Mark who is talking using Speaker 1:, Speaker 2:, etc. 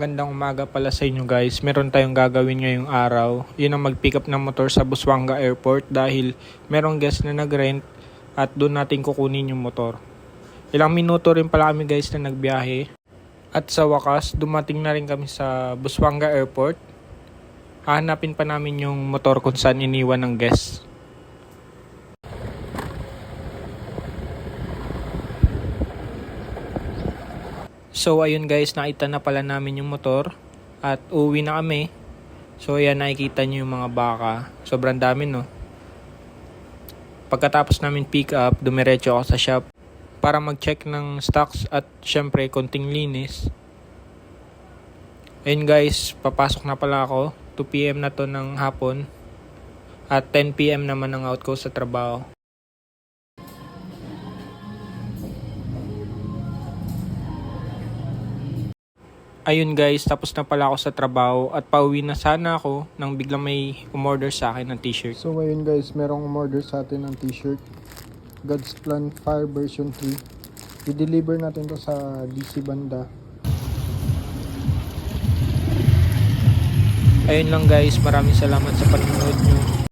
Speaker 1: Gandang umaga pala sa inyo guys. Meron tayong gagawin ngayong araw. Yun ang mag-pick up ng motor sa Busuanga Airport dahil merong guest na nag-rent at doon natin kukunin yung motor. Ilang minuto rin pala kami guys na nagbiyahe. At sa wakas, dumating na rin kami sa Busuanga Airport. Hahanapin pa namin yung motor kung saan iniwan ng guest. So ayun guys, nakita na pala namin yung motor at uwi na kami. So ayan, nakikita nyo yung mga baka. Sobrang dami no. Pagkatapos namin pick up, dumiretso ako sa shop para mag-check ng stocks at syempre konting linis. Ayun guys, papasok na pala ako. 2 PM na to ng hapon at 10 PM naman ang out ko sa trabaho. Ayun guys, tapos na pala ako sa trabaho at pauwi na sana ako nang biglang may umorder sa akin ng t-shirt. So ayun guys, merong umorder sa atin ng t-shirt. God's Plan Fire version 3. I-deliver natin to sa DC Banda. Ayun lang guys, maraming salamat sa panonood nyo.